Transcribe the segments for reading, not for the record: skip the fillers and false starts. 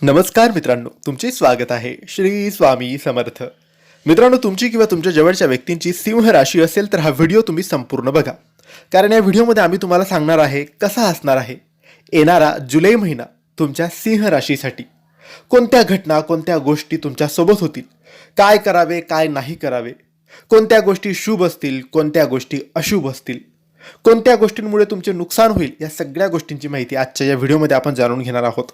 नमस्कार मित्रांनो, तुमचे स्वागत आहे श्री स्वामी समर्थ. मित्रांनो, तुमची किंवा तुमच्या जवळच्या व्यक्तींची सिंह राशी असेल तर हा व्हिडिओ तुम्ही संपूर्ण बघा, कारण या व्हिडिओमध्ये आम्ही तुम्हाला सांगणार आहे कसा असणार आहे येणारा जुलै महिना तुमच्या सिंह राशीसाठी. कोणत्या घटना, कोणत्या गोष्टी तुमच्यासोबत होतील, काय करावे काय नाही करावे, कोणत्या गोष्टी शुभ असतील, कोणत्या गोष्टी अशुभ असतील, कोणत्या गोष्टींमुळे तुमचे नुकसान होईल, या सगळ्या गोष्टींची माहिती आजच्या या व्हिडिओमध्ये आपण जाणून घेणार आहोत.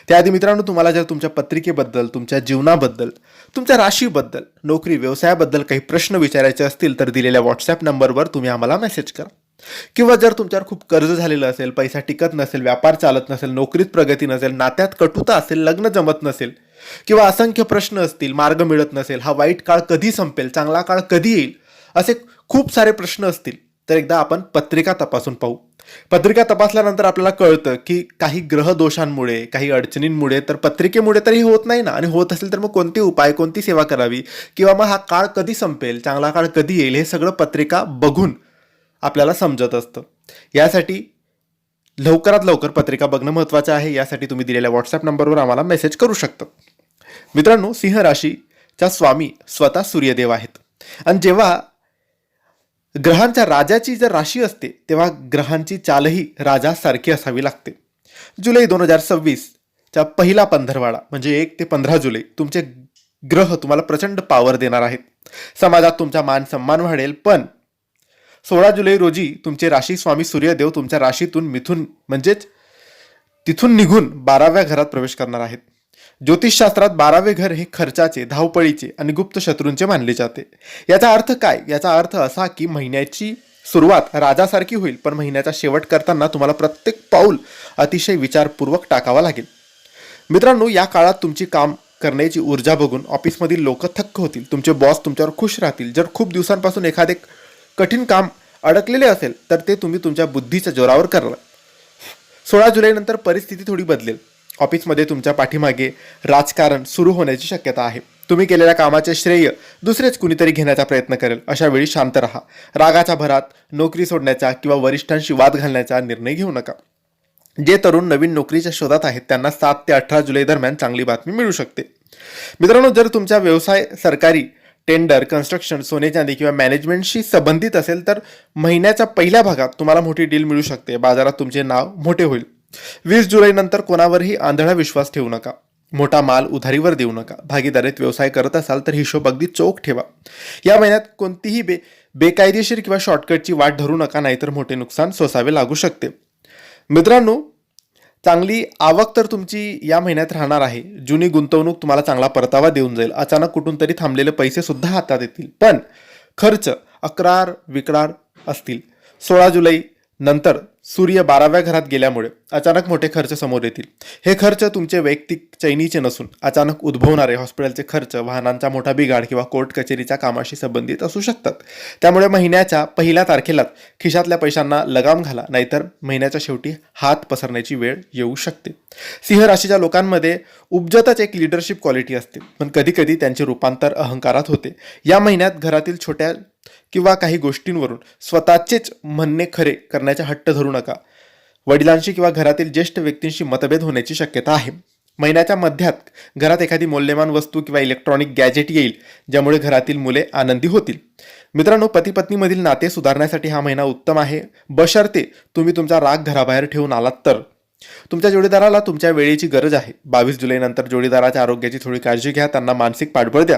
त्याआधी मित्रांनो, तुम्हाला जर तुमच्या पत्रिकेबद्दल, तुमच्या जीवनाबद्दल, तुमच्या राशीबद्दल, नोकरी व्यवसायाबद्दल काही प्रश्न विचारायचे असतील तर दिलेल्या व्हॉट्सॲप नंबरवर तुम्ही आम्हाला मेसेज करा. किंवा जर तुमच्यावर खूप कर्ज झालेलं असेल, पैसा टिकत नसेल, व्यापार चालत नसेल, नोकरीत प्रगती नसेल, नात्यात कटुता असेल, लग्न जमत नसेल, किंवा असंख्य प्रश्न असतील, मार्ग मिळत नसेल, हा वाईट काळ कधी संपेल, चांगला काळ कधी येईल, असे खूप सारे प्रश्न असतील तर एकदा आपण पत्रिका तपासून पाहू. पत्रिका तपासल्यानंतर आपल्याला कळतं की काही ग्रह दोषांमुळे, काही अडचणींमुळे, तर पत्रिकेमुळे तरी होत नाही ना, आणि होत असेल तर मग कोणते उपाय, कोणती सेवा करावी, किंवा मग हा काळ कधी संपेल, चांगला काळ कधी येईल, हे सगळं पत्रिका बघून आपल्याला समजत असतं. यासाठी लवकरात लवकर पत्रिका बघणं महत्त्वाचं आहे. यासाठी तुम्ही दिलेल्या व्हॉट्सॲप नंबरवर आम्हाला मेसेज करू शकता. मित्रांनो, सिंह राशीच्या स्वामी स्वतः सूर्यदेव आहेत, आणि जेव्हा ग्रहांच्या राजाची जर राशी असते तेव्हा ग्रहांची चालही राजासारखी असावी लागते. जुलै 2026च्या पहिला पंधरवाडा म्हणजे 1 ते 15 जुलै तुमचे ग्रह तुम्हाला प्रचंड पॉवर देणार आहेत. समाजात तुमचा मान सन्मान वाढेल. पण 16 जुलै रोजी तुमचे राशी स्वामी सूर्यदेव तुमच्या राशीतून मिथुन म्हणजेच तिथून निघून 12व्या घरात प्रवेश करणार आहेत. ज्योतिषशास्त्रात 12वे घर हे खर्चाचे, धावपळीचे आणि गुप्त शत्रूंचे मानले जाते. याचा अर्थ काय? याचा अर्थ असा की महिन्याची सुरुवात राजासारखी होईल, पण महिन्याचा शेवट करताना तुम्हाला प्रत्येक पाऊल अतिशय विचारपूर्वक टाकावा लागेल. मित्रांनो, या काळात तुमची काम करण्याची ऊर्जा बघून ऑफिसमधील लोक थक्क होतील. तुमचे बॉस तुमच्यावर खुश राहतील. जर खूप दिवसांपासून एखादे कठीण काम अडकलेले असेल तर ते तुम्ही तुमच्या बुद्धीच्या जोरावर कराल. 16 जुलैनंतर परिस्थिती थोडी बदलेल. ऑफिसमध्ये तुमच्या पाठीमागे राजकारण सुरू होण्याची शक्यता आहे. तुम्ही केलेल्या कामाचे श्रेय दुसरेच कुणीतरी घेण्याचा प्रयत्न करेल. अशा वेळी शांत राहा. रागाच्या भरात नोकरी सोडण्याचा किंवा वरिष्ठांशी वाद घालण्याचा निर्णय घेऊ नका. जे तरुण नवीन नोकरीच्या शोधात आहेत त्यांना 7 ते 18 जुलै दरम्यान चांगली बातमी मिळू शकते. मित्रांनो, जर तुमचा व्यवसाय सरकारी, टेंडर, कन्स्ट्रक्शन, सोने चांदी किंवा मॅनेजमेंटशी संबंधित असेल तर महिन्याच्या पहिल्या भागात तुम्हाला मोठी डील मिळू शकते. बाजारात तुमचे नाव मोठे होईल. 20 जुलैनंतर कोणावरही आंधळा विश्वास ठेवू नका. मोठा माल उधारीवर देऊ नका. भागीदारीत व्यवसाय करत असाल तर हिशोब अगदी चोख ठेवा. या महिन्यात कोणतीही बेकायदेशीर किंवा शॉर्टकटची वाट धरू नका, नाहीतर मोठे नुकसान सोसावे लागू शकते. मित्रांनो, चांगली आवक तर तुमची या महिन्यात राहणार आहे. जुनी गुंतवणूक तुम्हाला चांगला परतावा देऊन जाईल. अचानक कुठून तरी थांबलेले पैसे सुद्धा हातात येतील. पण खर्च अक्रार विक्रार असतील. 16 जुलै नंतर सूर्य 12व्या घरात गेल्यामुळे अचानक मोठे खर्च समोर येतील. हे खर्च तुमचे वैयक्तिक चैनीचे नसून अचानक उद्भवणारे हॉस्पिटलचे खर्च, वाहनांचा मोठा बिघाड किंवा कोर्ट कचेरीच्या कामाशी संबंधित असू शकतात. त्यामुळे महिन्याच्या पहिल्या तारखेलाच खिशातल्या पैशांना लगाम घाला, नाहीतर महिन्याच्या शेवटी हात पसरण्याची वेळ येऊ शकते. सिंह राशीच्या लोकांमध्ये उपजतच एक लिडरशिप क्वालिटी असते, पण कधी कधी त्यांचे रूपांतर अहंकारात होते. या महिन्यात घरातील छोट्या किंवा काही गोष्टींवरून स्वतःचेच म्हणणे खरे करण्याचा हट्ट धरू नका. वडिलांशी किंवा घरातील ज्येष्ठ व्यक्तींशी मतभेद होण्याची शक्यता आहे. महिन्याच्या मध्यात घरात एखादी मौल्यवान वस्तू किंवा इलेक्ट्रॉनिक गॅजेट येईल, ज्यामुळे घरातील मुले आनंदी होतील. मित्रांनो, पती पत्नीमधील नाते सुधारण्यासाठी हा महिना उत्तम आहे, बशर्ते तुम्ही तुमचा राग घराबाहेर ठेवून आलात तर. तुमच्या जोडीदाराला तुमच्या वेळेची गरज आहे. 22 जुलैनंतर जोडीदाराच्या आरोग्याची थोडी काळजी घ्या. त्यांना मानसिक पाठबळ द्या.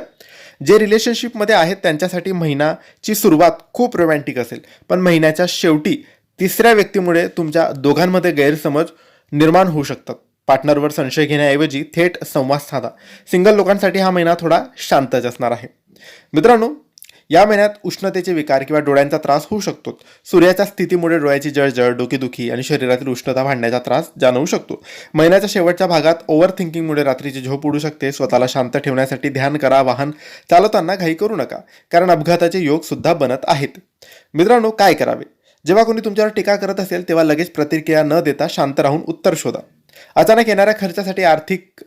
जे रिलेशनशिपमध्ये आहेत त्यांच्यासाठी महिन्याची सुरुवात खूप रोमॅन्टिक असेल, पण महिन्याच्या शेवटी तिसऱ्या व्यक्तीमुळे तुमच्या दोघांमध्ये गैरसमज निर्माण होऊ शकतात. पार्टनरवर संशय घेण्याऐवजी थेट संवाद साधा. सिंगल लोकांसाठी हा महिना थोडा शांतच असणार आहे. मित्रांनो, या महिन्यात उष्णतेचे विकार किंवा डोळ्यांचा त्रास होऊ शकतो. सूर्याच्या स्थितीमुळे डोळ्याची जळजळ, डोकेदुखी आणि शरीरातील उष्णता वाढण्याचा त्रास जाणवू शकतो. महिन्याच्या शेवटच्या भागात ओव्हर थिंकिंगमुळे रात्रीची झोप उडू शकते. स्वतःला शांत ठेवण्यासाठी ध्यान करा. वाहन चालवताना घाई करू नका, कारण अपघाताचे योग सुद्धा बनत आहेत. मित्रांनो, काय करावे? जेव्हा कोणी तुमच्यावर टीका करत असेल तेव्हा लगेच प्रतिक्रिया न देता शांत राहून उत्तर शोधा. अचानक येणाऱ्या खर्चासाठी आर्थिक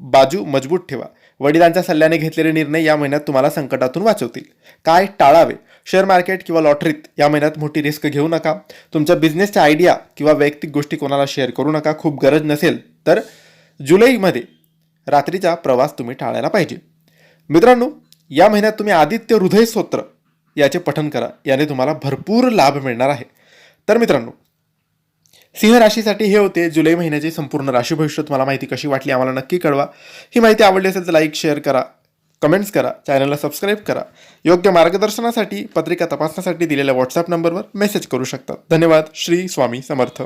बाजू मजबूत ठेवा. वडिलांच्या सल्ल्याने घेतलेले निर्णय या महिन्यात तुम्हाला संकटातून वाचवतील. काय टाळावे? शेअर मार्केट किंवा लॉटरीत या महिन्यात मोठी रिस्क घेऊ नका. तुमच्या बिझनेसच्या आयडिया किंवा वैयक्तिक गोष्टी कोणाला शेअर करू नका. खूप गरज नसेल तर जुलैमध्ये रात्रीचा प्रवास तुम्ही टाळायला पाहिजे. मित्रांनो, या महिन्यात तुम्ही आदित्य हृदय स्तोत्र याचे पठण करा. याने तुम्हाला भरपूर लाभ मिळणार आहे. तर मित्रांनो, सिंह राशीसाठी हे होते जुलै महिन्याची संपूर्ण राशी भविष्य. तुम्हाला माहिती कशी वाटली आम्हाला नक्की कळवा. ही माहिती आवडली असेल तर लाईक, शेअर करा, कमेंट्स करा, चॅनलला सबस्क्राईब करा. योग्य मार्गदर्शनासाठी पत्रिका तपासण्यासाठी दिलेल्या व्हॉट्सअप नंबरवर मेसेज करू शकता. धन्यवाद. श्री स्वामी समर्थ.